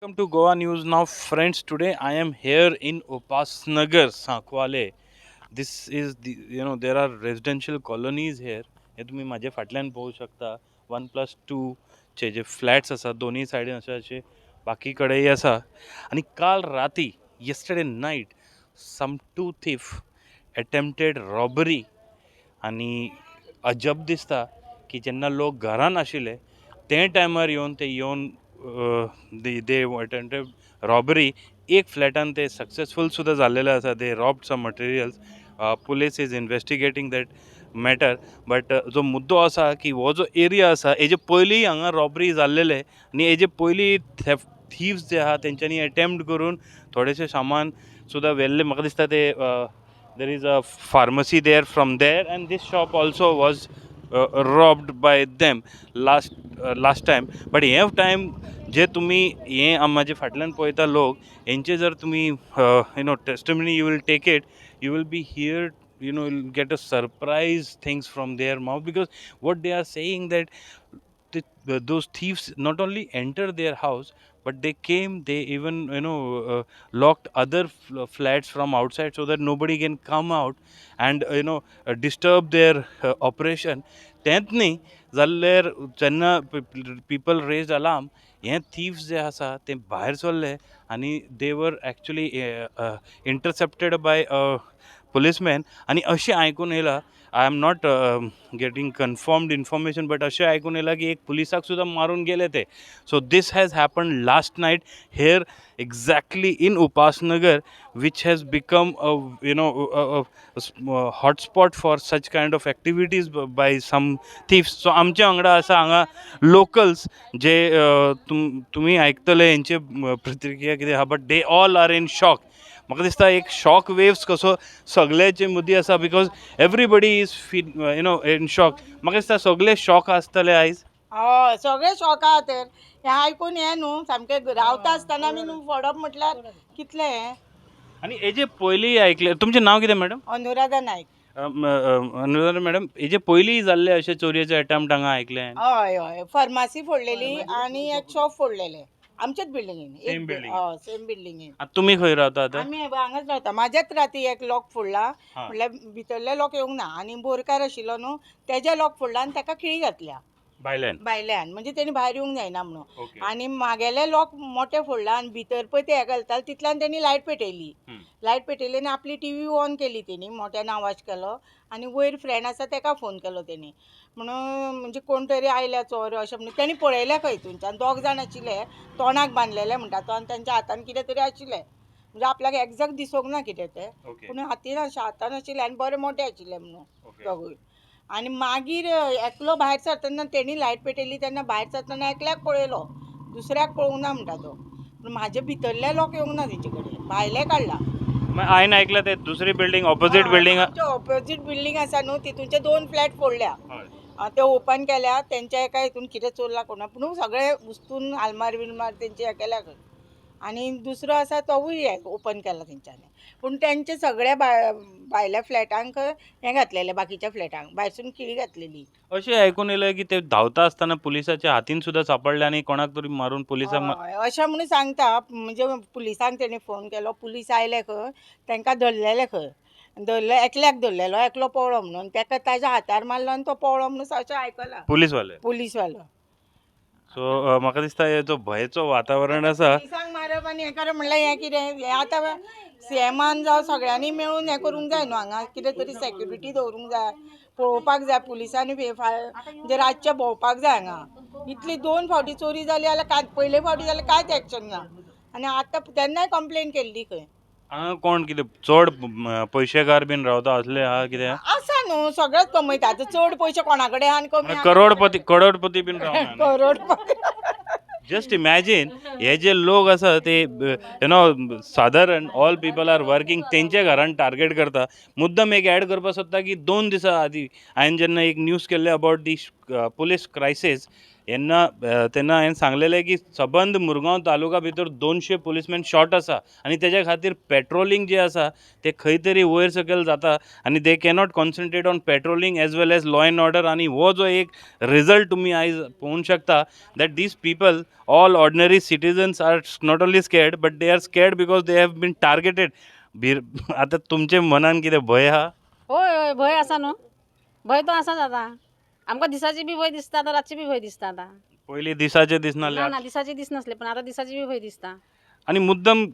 Welcome to Goa News Now, friends. Today I am here in Upasnagar, Sankwale. This is there are residential colonies here. हे तुम्ही माझ्या फाटल्यान पळोवंक शकता 1+2 चे जे फ्लॅट्स आसा दोन्ही सायडीन अशे बाकी कडेय आसा आणि काल राती yesterday night some two thief attempted robbery आणि अजब दिसता की जेन्ना लोक घरान आशिल्ले ते टायमार येवन दे अटेम्प्टेड रॉबरी एक फ्लॅटान ते सक्सेसफूल सुद्धा झालेले आसा they robbed some materials police is investigating that matter but जो मुद्दो आसा की हो जो एरिया आसा हेजे पयलीं हांगा रॉबरी जाल्लेले आनी हेजे पयलीं थीव्स जे आहा तेंच्यांनी अटेम्प्ट करून थोडेशे सामान सुद्धा व्हेल्ले म्हाका दिसता ते there is a pharmacy there from there and this shop also was robbed by them last time but हे time जे तुम्ही हे माझे फाटल्यान पळयता लोक हेंचे जर तुम्ही testimony you will take it you will be here you'll get a surprise things from their mouth because what they are saying that those thieves not only enter their house but they came they even locked other flats from outside so that nobody can come out and disturb their operation तेंच न्ही जाल्यार जेन्ना people raised alarm हे thieves जे आसा ते भायर सरले आणि they were actually intercepted by a policeman आणि अशें आयकून येयलां I am not getting confirmed information but अशें आयकून येयलां की एक पुलिसाक सुद्दां मारून गेले ते so this has happen last night here exactly in Upasnagar which has become a hotspot for such kind of activities by some thieves so आमच्या वांगडा आसा हांगा locals जे तुम्ही आयकतले हेंचे प्रतिक्रिया कितें आहा but they all are in shock म्हाका दिसता एक शॉक वेव्स कसो सगळ्याचे मदीं आसा because everybody is in shock म्हाका दिसता सगळे शॉक आसतले आयज हय सगळे शॉक आहा तर हें आयकून हें न्हू सामकें रावता आसतना आमी न्हू फडप म्हटल्यार कितलें हें आणि हेजे पयलीं आयकले तुमचें नांव कितें मॅडम अनुराधा नायक अनुराधा मॅडम हेजे पयलीं जाल्ले अशे चोरयेचे अटेम्प्ट हांगा आयकले हय हय फार्मासी फोडलेली आनी एक शॉप फोडलेलें आमचेच बिल्डिंगेन Same building. हय सेम बिल्डिंगेन आतां तुमी खंय रावता आतां आमी हांगाच रावता म्हाज्याच राती एक लॉक फोडला हा. म्हटल्यार भितरले लॉक येवंक ना आनी बोरकार आशिल्लो न्हू तेजे लॉक फोडला आनी ताका खिळी घातल्या भायल्यान भायल्यान म्हणजे तेणी भायर येवंक जायना म्हणून ओके आनी म्हागेले लॉक मोठे फोडला आनी भितर पळय ते हे घालता तितल्यान तेणी लायट पेटयली लायट पेटयली आनी आपली टी व्ही ऑन केली तेणी मोठ्यान आवाज केलो आनी वयर फ्रेंड आसा ताका फोन केलो तेणी म्हणून म्हणजे कोण तरी आयल्या चोर अशें म्हणून तेणी पळयलें खंय थंयच्यान दोग जाण आशिल्ले तोंडाक बांदलेले म्हणटा तो आनी तांच्या हातान कितें तरी आशिल्लें म्हणजे आपल्याक एक्झॅक्ट दिसूंक ना कितें तें ओके पूण हातीन हातान आशिल्लें आनी बरें मोठे आशिल्ले म्हणून ओके दोगूय आनी मागीर एकलो भायर सरतना तेणी लायट पेटयली तेन्ना भायर सरतना एकल्याक पळयलो दुसऱ्याक पळोवंक ना म्हणटा तो पूण म्हाजे भितरले लोक येवंक ना तेचे कडेन भायले काडला हांवें आयकलां ते दुसरी building opposite building opposite building आसा न्हू तितूंचे 2 फ्लॅट फोडल्या ते ओपन केल्या तेंच्या एका हितून कितें चोरला कोणा पूण सगळे उस्तून आलमार बिलमार तेंचे हे केल्या खंय आनी दुसरो आसा तोवूय हे ओपन केला तेंच्यांनी पूण तेंचे सगळ्या भायल्या फ्लॅटांक हें घातलेलें बाकीच्या फ्लॅटांक भायरसून खिळी घातलेली अशें आयकून येयलें की ते धांवता आसतना पुलिसाच्या हातीन सुद्दां सांपडले आनी कोणाक तरी मारून पुलिसाक हय अशें म्हणून सांगता म्हणजे पुलिसांक तेणी फोन केलो पुलीस आयले खंय तांकां धरलेले खंय एकल्याक धरलेलो एकलो पळो म्हणून ताका ताज्या हातार मारलो आनी तो पळो म्हणून अशें आयकलां पुलीसवाले पुलीसवालो सो म्हाका दिसता हे जो भयेचो वातावरण आसा पुलिसांक मारप आनी हें करप म्हणल्यार हें कितें हें आतां सीएमान जावं सगळ्यांनी मेळून हें करूंक जाय न्हू हांगा कितें तरी सेक्युरिटी दवरूंक जाय पळोवपाक जाय पुलिसांनी म्हणजे रातचे भोंवपाक जाय हांगा इतली 2 फावटी चोरी जाली जाल्यार काय पयले फावटी जाल्यार कांयच एक्शन ना आनी आतां तेन्नाय कंप्लेन केल्ली खंय हांगा कोण कितें चड पयशेकार बीन रावता असले आहा कितें आसा न्हू सगळेच कमयता आतां चड पयशे कोणा कडेन आहा आनी कमी आहा. करोडपती बीन रावना करोडपती जस्ट इमॅजिन हे जे लोक आसा ते सादारण ऑल पीपल आर वर्किंग तेंच्या घरान टार्गेट करता मुद्दम एक ॲड करपाक सोदता की 2 दिसां आदीं हांवें जेन्ना एक न्यूज केल्ले अबावट दी पुलीस क्रायसीस यांना त्यांना हांवें सांगलेलें की सबंद मुरगांव तालुका भितर 200 पुलीसमॅन शॉर्ट आसा आनी तेज्या खातीर पेट्रोलिंग जें आसा तें खंय तरी वयर सकयल जाता आनी they cannot concentrate on patrolling as well as law and order आनी हो जो एक रिजल्ट तुमी आयज पळोवंक शकता that these people all ordinary citizens are not only scared but they are scared because they have been targeted आतां तुमचे मनान कितें भंय आहा होय होय भंय आसा न्हू भंय तो आसाच आता आमकां दिसाची बी भंय दिसता आतां रातची बी भंय दिसता आतां पयलीं दिसाचे दिसनासले ना ना दिसाची दीस नासले पण आतां दिसाची बी भंय दिसता आणि मुद्दम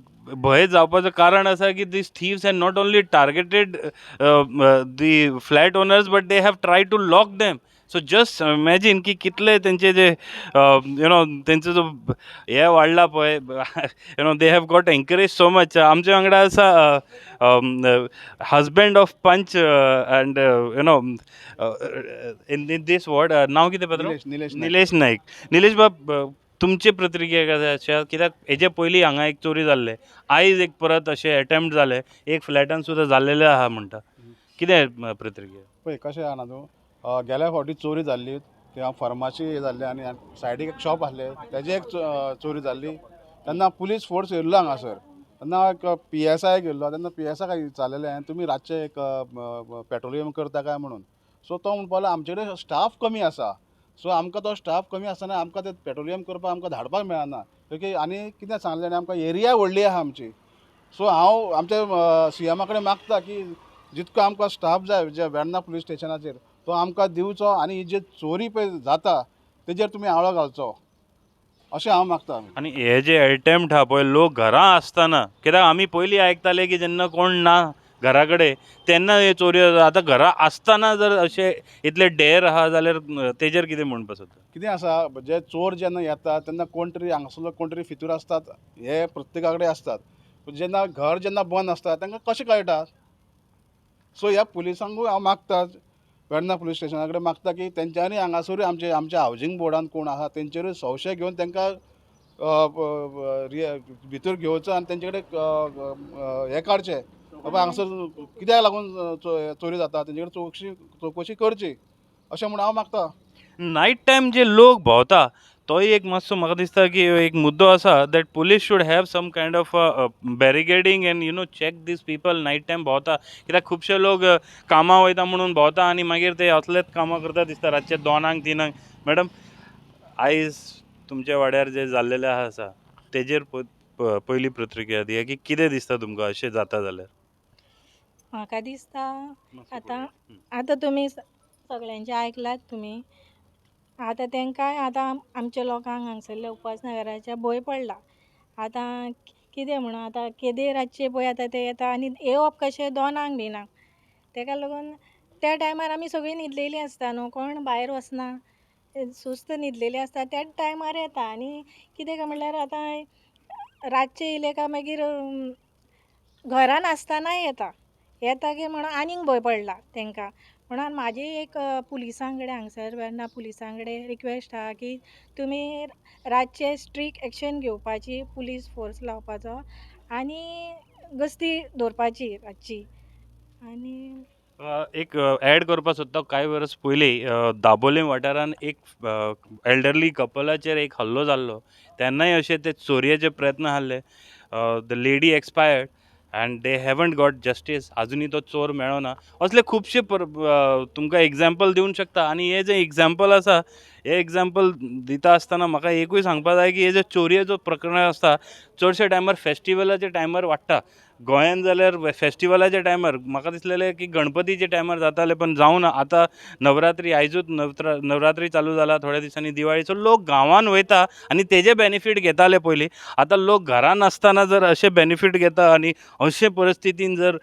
भंय जावपाचं कारण आसा की these thieves have not only targeted the flat owners but they have try to lock them so just imagine की कितले तेंचे जे यु नो तेंचो जो हे वाडला पळय you know they have got encourage so much आमचे वांगडा आसा husband of panch and you know in this word नांव कितें पात्रांव? निलेश नाईक निलेश बाब तुमचे प्रतिक्रिया कशें आसा कित्याक हेजे पयलीं हांगा एक चोरी जाल्ले आयज एक परत अशें एटेम्प्ट जाले एक फ्लॅटान सुद्दां जाल्लेले आहा म्हणटा कितें प्रतिक्रिया पळय कशें आहा ना तूं गेल्या फावटी चोरी जाल्ली तेव्हा फर्माची जाल्ली आनी सायडीक एक शॉप आसलें तेजी एक चोरी जाल्ली तेन्ना पुलीस फोर्स येयल्लो हांगासर तेन्ना एक PSI गेल्लो तेन्ना PSI काय विचारलेलें तुमी रातचे एक पेट्रोलियम करता काय म्हणून सो तो म्हणपाक लागलो आमचे कडेन स्टाफ कमी आसा सो आमकां तो स्टाफ कमी आसतना आमकां ते पेट्रोलियम करपाक आमकां धाडपाक मेळना आनी कितें सांगलें आनी आमकां एरिया व्हडली आहा आमची सो हांव आमच्या CMा कडेन मागता की जितको आमकां स्टाफ जाय जे वेर्ना पुलीस स्टेशनाचेर तो आमकां दिवचो आनी ही जी चोरी पळय जाता तेजेर तुमी आळो घालचो अशें हांव मागतां आनी हे जे एटेम्प्ट आहा पळय लोक घरां आसतना कित्याक आमी पयलीं आयकताले की जेन्ना कोण ना घरा कडेन तेन्ना हे चोरयो जाता आतां घरा आसतना जर अशे इतले डेर आहा जाल्यार तेजेर कितें म्हणपाक सोदता कितें आसा जे चोर जेन्ना येता तेन्ना कोण तरी हांगासरलो कोण तरी भितर आसतात हे प्रत्येका कडेन आसतात पूण जेन्ना घर जेन्ना बंद आसता तांकां कशें कळटा सो ह्या पुलिसांकूय हांव मागता वेर्ना पुलीस स्टेशना कडेन मागता की तेंच्यांनी हांगासरूय आमच्या हावजींग बोर्डान कोण आहा तेंचेरूय संशय घेवन तांकां भितर घेवचो आनी तेंचे कडेन हें काडचें बाबा हांगासर कित्याक लागून चोरी जाता तेंचे कडेन चवकशी करची अशें म्हूण हांव मागतां नायट टायम जे लोक भोंवता तोय एक मातसो म्हाका दिसता की एक मुद्दो आसा that police should have some kind of barricading and you know check these people night time भोंवता कित्याक खुबशे लोक कामां वयता म्हणून भोंवता आनी मागीर ते असलेच कामां करता दिसता रातचे 2-3 मॅडम आयज तुमच्या वाड्यार जे जाल्लेलें आसा तेजेर पयली प्रतिक्रिया दिया की कितें दिसता तुमकां अशें जाता जाल्यार म्हाका दिसता आतां तुमी सगळ्यांचें आयकलात तुमी आतां तांकांय आतां आमच्या लोकांक हांगसरल्या उपासनगराच्या भंय पडला आतां कितें म्हणून आतां केदे रातचे पळय आतां ते येता आनी येवप कशें 2 दिना ताका लागून त्या टायमार आमी सगळीं न्हिदलेलीं आसता न्हू कोण भायर वचना सुस्त न्हिदलेलीं आसता त्याच टायमार येता आनी कितें काय म्हणल्यार आतां रातचे येयले काय मागीर घरान आसतना येता की म्हणून आनीक भंय पडला तांकां म्हणून म्हाजी एक पुलिसां कडेन हांगसर वेर्ना पुलिसां कडेन रिक्वेस्ट आहा की तुमी रातचे स्ट्रीक एक्शन घेवपाची पुलीस फोर्स लावपाचो आनी गस्ती दवरपाची रातची आनी एक ॲड करपाक सोदता कांय वर्स पयलीं दाबोलीम वाठारान एक एल्डरली कपलाचेर एक हल्लो जाल्लो तेन्नाय अशे ते चोरयेचे प्रयत्न आसले the lady expired and they haven't got justice आजुनी तो चोर मेळ्ळो ना असले खुबशे तुमकां एग्जाम्पल दिवंक शकता आनी हे जे एग्जाम्पल आसा हे एग्जाम्पल दिता आसतना म्हाका एकूय सांगपाक जाय की हे जे चोरयेचो प्रकरण आसता चडशे टायमार फेस्टिवलाच्या टायमार वाडटा गोंयान जाल्यार फेस्टिवलाच्या टायमार म्हाका दिसलेलें की गणपतीच्या टायमार जाताले पण जावना आतां नवरात्री आयजूच नवरात्री चालू जाला थोड्या दिसांनी दिवाळी सो लोक गांवान वयता आनी तेजे बेनिफीट घेताले पयलीं आतां लोक घरान आसतना जर अशे बेनिफीट घेता आनी अशे परिस्थितीन जर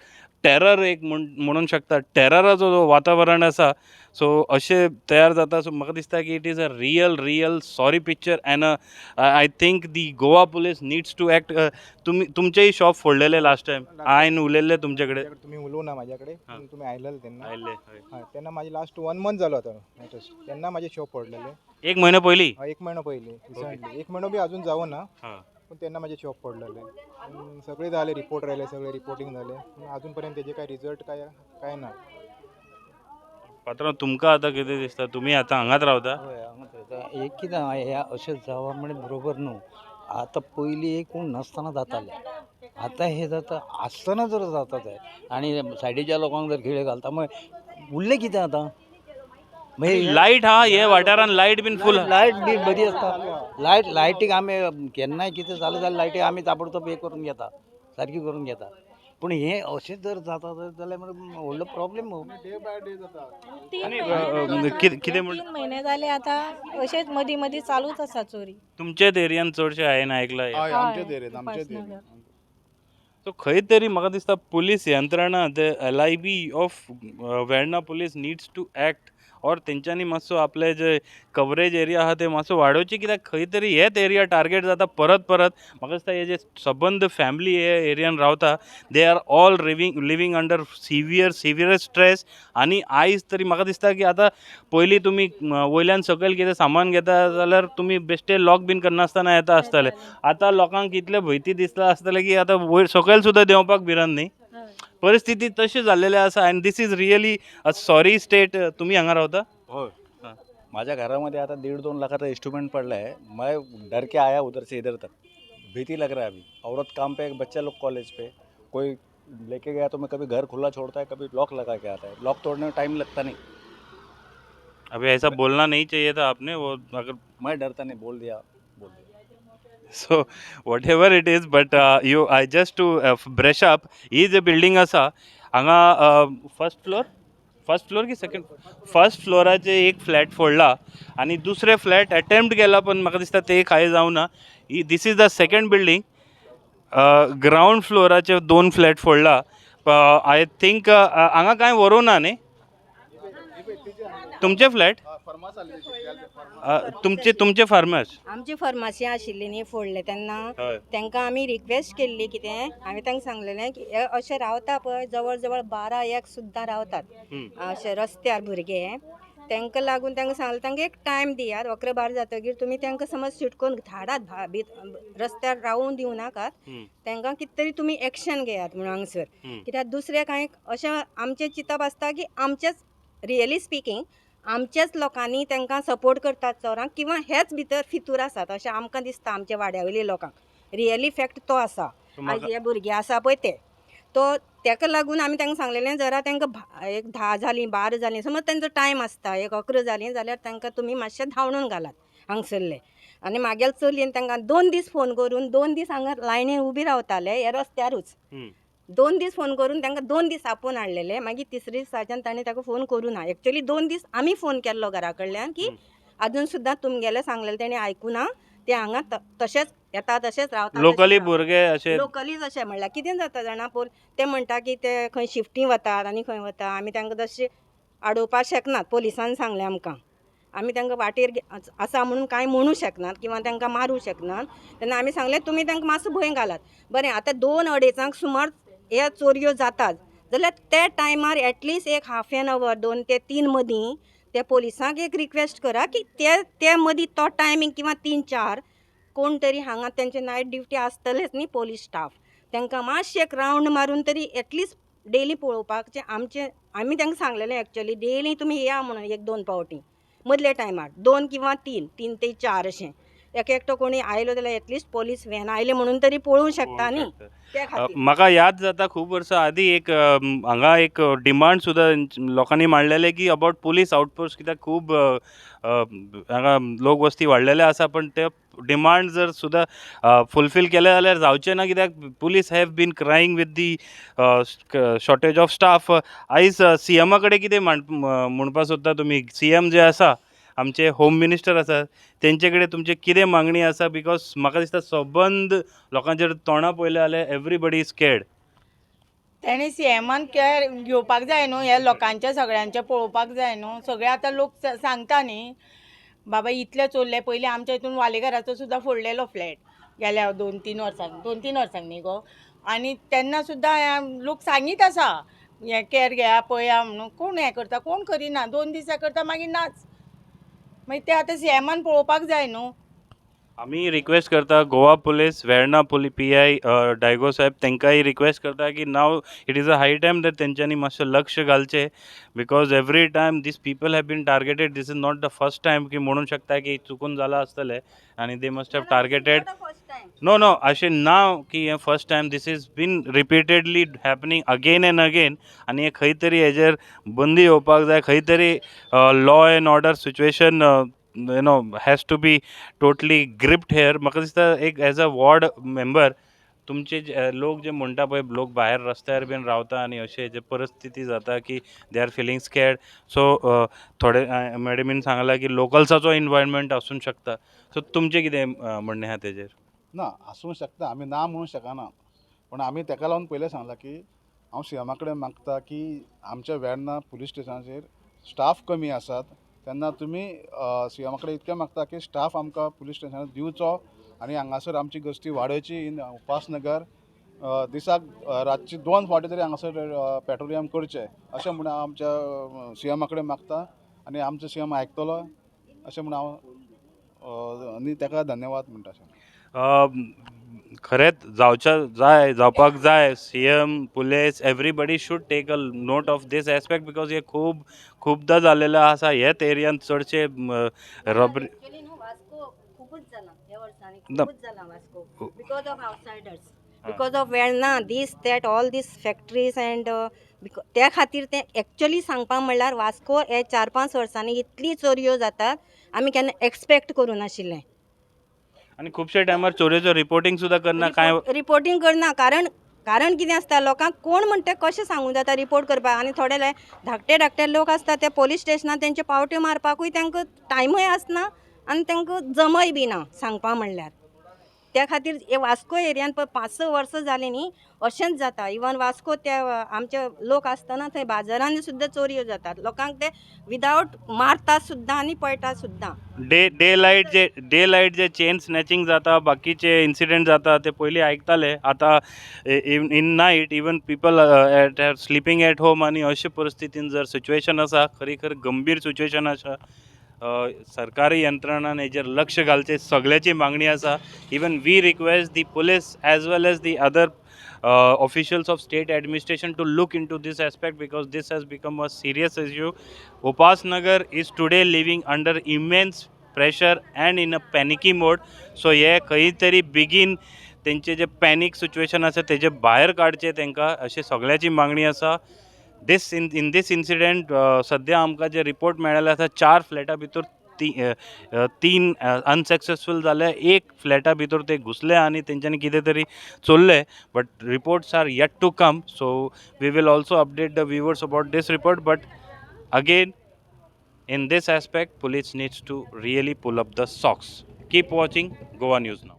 टेरर एक म्हणूंक शकता टेरराचो जो वातावरण आसा सो अशें तयार जाता सो म्हाका दिसता की it is a real sorry picture and I think the Goa police needs to act तुमचेय शॉप फोडलेले लास्ट टायम हांवें उलयल्ले तुमचे कडेन तुम्ही उलोव ना म्हाज्या कडेन पूण तुमी आयलेले तेन्ना आयल्ले हय तेन्ना म्हाजे लास्ट 1 मंथ जालो आतां लेटस्ट तेन्ना म्हाजे शॉप पडलेले एक म्हयनो पयलीं 1 म्हयनो पयलीं रिसंटली 1 म्हयनो बी अजून जावं ना पूण तेन्ना म्हाजे शॉप पडलेले सगळे जाले रिपोर्ट राहिले सगळे रिपोर्टिंग जाले पूण अजून पर्यंत तेजे काय रिजल्ट काय ना पात्रांव तुमकां आतां कितें दिसता, तुमी आतां हांगाच रावता? हय हांगाच रावता. एक कितें हें अशें जावप म्हणजे बरोबर न्हू. आतां पयलीं एक कोण नासतना जातालें, आतां हें जाता आसतना जर जाता तें आनी सायडीच्या लोकांक जर खिळे घालता मागीर उरलें कितें आतां मागीर लायट हा हे वाठारान लायट बीन फूल लायट बी बरी आसता. लायटीक आमी केन्नाय कितें जालें जाल्यार लायटीक आमी ताबडतोब हे करून घेता, सारकी करून घेता. पूण हें अशें जर जाता जाल्यार व्हडलो प्रॉब्लेम डे बाय डे जाता. आणि महिने कितें म्हण 3 महिने जाले आता असेच मधी मधी चालूच आसा चोरी. तुमच्याच एरियान चडशे हांवें आयकलां. हय आमचेच एरियेत उपासनगर. सो खंय तरी म्हाका दिसता पुलीस यंत्रणा the LIB of Verna police needs to act, और तेंच्यांनी मातसो आपले जे कवरेज एरिया आहा ते मातसो वाडोवची, कित्याक खंय तरी हेच एरिया टार्गेट जाता परत परत. म्हाका दिसता हे जे सबंद फॅमिली हे एरियान रावता they are all living under severe stress. आनी आयज तरी म्हाका दिसता की आतां पयलीं तुमी वयल्यान सकयल कितें सामान घेता जाल्यार तुमी बेश्टे लॉक बीन करनासतना येता आसताले. आतां लोकांक इतले भंयती दिसता आसतले की आतां वयर सकयल सुद्दां देंवपाक भिरांत न्ही. परिस्थिती तशी जाल्लेली आसा and this is really a sorry state. तुम्ही हांगा रावता? हो माझ्या घरामध्ये आता 1.5-2 लाखाचा इंस्ट्रूमेंट पडला है. मैं डर के आया उधर से इधर तक, भीति लग रहा है अभी. औरत काम पे, बच्चा लोग कॉलेज पे, कोई लेके गया तो मैं कभी घर खुला छोड़ता है, कभी लॉक लगा के आता है. लॉक तोड़ने में टाइम लगता नहीं. अभी ऐसा बोलना नहीं चाहिए था आपने, वो अगर मैं डरता नहीं, बोल दिया. so whatever it is, but I just to brush up, ही जे बिल्डिंग आसा हांगा फर्स्ट फ्लोर की सेकंड फर्स्ट फ्लोराचे एक फ्लॅट फोडला आणि दुसरे फ्लॅट अटेम्प्ट केला पण म्हाका दिसता ते काय जावना. This is the second building. Ground फ्लोराचे 2 फ्लॅट फोडला. आय थिंक हांगा काय व्हरूं ना न्ही तुमचे फ्लॅट, तुमचे फार्मर्स. आमची फार्मासी आशिल्ली न्ही फोडले तेन्ना हय. तांकां आमी रिक्वेस्ट केल्ली कितें हांवें तांकां सांगलेलें की हे अशें रावता पळय जवळ जवळ 12-1 सुद्दां रावतात अशे रस्त्यार भुरगे. तांकां लागून तांकां सांगलें तांकां एक टायम दियात 11-12 जातकीर तुमी तांकां समज शिटकोन धाडात रस्त्यार रावून दिवं नाकात. तांकां कितें तरी तुमी एक्शन घेयात म्हणून हांगसर. कित्याक दुसरें कांय अशें आमचें चिंतप आसता की आमचेच रियली स्पिकींग आमच्याच लोकांनी तांकां सपोर्ट करतात चोरांक किंवा हेच भितर फितूर आसात अशें आमकां दिसता आमच्या वाड्यावयल्या लोकांक. रियली फॅक्ट तो आसा. आयज हे भुरगे आसा पळय ते तो ताका लागून आमी तांकां सांगलेलें जरा तांकां एक 10 जालीं 12 जालीं समज तांचो टायम आसता एक 11 जालीं जाल्यार तांकां तुमी मातशें धांवडून घालात हांगसरले. आनी म्हागेल चलयेन तांकां 2 दीस फोन करून 2 दीस हांगा लायनीन उबी रावताले हे रस्त्यारूच. 2 दीस फोन करून तांकां 2 दीस आपोवन हाडलेले. मागीर तिसरे दिसाच्यान ताणें ताका फोन करूं ना. एक्चुअली 2 दीस आमी फोन केल्लो घरा कडल्यान की अजून सुद्दां तुमगेलें सांगलेलें तेणें आयकुना. ते हांगा तशेंच येता तशेंच रावता. लोकली भुरगे अशे लोकलीच अशें म्हणल्यार कितें जाता जाणा पळय ते म्हणटा की ते खंय शिफ्टी वतात आनी खंय वता. आमी तांकां तशें आडोवपाक शकनात. पोलिसान सांगलें आमकां. आमी तांकां वाटेर आसा म्हणून कांय म्हणूं शकनात किंवा तांकां मारूं शकनात. तेन्ना आमी सांगलें तुमी तांकां मातसो भंय घालात. बरें आतां 2-2:30 सुमार ह्या चोरयो जातात जाल्यार त्या टायमार एटलिस्ट एक हाफ एन अवर 2 ते 3 मदीं त्या पोलिसांक एक रिक्वेस्ट करा की ते मदीं तो टायमींग किंवा 3-4 कोण तरी हांगा तेंचे नायट ड्युटी आसतलेच न्ही पोलीस स्टाफ तांकां मातशें एक रावंड मारून तरी एटलिस्ट डेली पळोवपाक आमचें आमी तांकां सांगलेलें एक्चुअली डेली तुमी या म्हणून 1-2 पावटी मदले टायमार 2 किंवा 3 ते 4 अशें एकटो कोणी आयलो जाल्यार एटलिस्ट पोलीस व्हॅन आयले म्हणून तरी पळोवंक शकता न्ही. त्या खातीर म्हाका याद जाता खूब वर्सां आदीं एक हांगा एक डिमांड सुद्दां लोकांनी मांडलेले की अबावट पुलीस आउटपोस्ट, कित्याक खूब हांगा लोक वस्ती वाडलेले आसा पण ते डिमांड जर सुद्दां फुलफील केले जाल्यार जावचें ना. कित्याक police have been crying with the shortage of staff. आयज CM कडेन कितें म्हणपाक सोदता तुमी? CM जे आसा आमचे होम मिनिस्टर आसा तेंचे कडेन तुमचे कितें मागणी आसा? बिकॉज म्हाका दिसता सबंद लोकांचेर तोंडां पळयलें जाल्यार एवरीबडी इज स्केर्ड. तेणी CMान केअर घेवपाक जाय न्हू. हे लोकांचे सगळ्यांचे पळोवपाक जाय न्हू. सगळे आतां लोक सांगता न्ही बाबा इतले चोरले. पयलीं आमच्या हितून वालेघराचो सुद्दां फोडलेलो फ्लॅट गेल्या 2-3 वर्सांक न्ही गो. आनी तेन्ना सुद्दां लोक सांगीत आसा हें केअर घेया पळया म्हणून. कोण हें करता? कोण करिना. 2 दीस हें करता मागीर नाच. मागीर ते आतां CMान पळोवपाक जाय न्हू. आम्ही रिक्वेस्ट करता Goa police Verna PI Diego साहेब तांकांय रिक्वेस्ट करता की now it is a high time that तेंच्यांनी मातशें लक्ष घालचें because every time this people have been targeted this is not the first time की म्हणूंक शकता की चुकून जालां आसतलें आनी they must have targeted no अशें ना की हें first time this is been repeatedly happening again and again आनी खंय तरी हेजेर बंदी येवपाक जाय खंय तरी law and order situation has to be totally gripped here म्हाका दिसता एक एज अ वॉर्ड मेंबर तुमचे लोक जे म्हणटा पळय लोक भायर रस्त्यार बीन रावता आनी अशें जे परिस्थिती जाता की दे आर फिलींग स्कॅर्ड सो थोडे मॅडमीन सांगलां की लोकल्साचो इन्वॉल्वमेंट आसूंक शकता सो तुमचें कितें म्हणणें आहा तेजेर ना आसूंक शकता आमी ना म्हणूंक शकना पण आमी ताका लागून पयलें सांगलां की हांव सीएमा कडेन मागता की आमच्या वेर्णा पुलीस स्टेशनाचेर स्टाफ कमी आसात तेन्ना तुमी सीएमा कडेन इतकें मागता की स्टाफ आमकां पुलीस स्टेशनार दिवचो आनी हांगासर आमची गस्ती वाडोवची इन उपासनगर दिसाक रातची 2 फावटी तरी हांगासर पेट्रोलियम करचें अशें म्हणून हांव आमच्या सीएमा कडेन मागता आनी आमचो सीएम आयकतलो अशें म्हणून हांव आनी ताका धन्यवाद म्हणटा खरेंच जावपाक जाय CM police everybody should take a note of this aspect because हे खूबदां जाल्लेलें आसा हेच एरियान चडशे रॉबरी खूपच जाला ह्या वर्सांनी ना. खूपच जाला Vasco because of outsiders because of Verna this that all this factories and त्या खातीर तें एक्चुअली सांगपाक म्हणल्यार वास्को हे 4-5 वर्सांनी इतली चोरयो जातात आमी केन्ना एक्सपेक्ट करूं नाशिल्लें आनी खुबशे टायमार चोरयेचो रिपोर्टींग सुद्दां करना कांय रिपोर्टींग करना कारण कितें आसता लोकांक कोण म्हणटा कशें सांगूं जाता रिपोर्ट करपाक आनी थोडे धाकटे लोक आसता ते पोलीस स्टेशनार तेंचे पावट्यो मारपाकूय तांकां टायमूय आसना आनी तांकां जमय बी ना सांगपा म्हणल्यार त्या खातीर हे वास्को एरियान पळय 5-6 वर्सां जालीं न्ही अशेंच जाता इवन वास्को त्या आमचे लोक आसतना थंय बाजारांनी सुद्दां चोरयो जातात लोकांक ते विदावट मारतात सुद्दां आनी पळयतात सुद्दां डे लायट जे चेन स्नॅचिंग जाता बाकीचे इन्सिडेंट जाता ते पयलीं आयकताले आतां in night even people sleeping at home आनी अशे परिस्थितीन जर सिच्युएशन आसा खरी गंभीर सिच्युएशन आसा सरकारी यंत्रणान हेजेर लक्ष घालचें सगळ्याची मागणी आसा even we request the police as well as the other officials of state administration to look into this aspect because this has become a serious issue. Upasnagar is today living under immense pressure and in a panicky mode. So हे खंय तरी बेगीन तेंचे जे panic situation आसा तेजे भायर काडचे तांकां अशी सगळ्याची मागणी आसा इन दीस इन्सिडेंट सद्या आमकां जे रिपोर्ट मेळ्ळेले आसा 4 फ्लॅटा भितर 3 अनसक्सेसफूल जाले 1 फ्लॅटा भितर ते घुसले आनी तेंच्यांनी कितें तरी चोरले but reports are yet to come so we will also update the viewers about this report but again in this aspect police needs to really pull up the socks. Keep watching Goa News Now.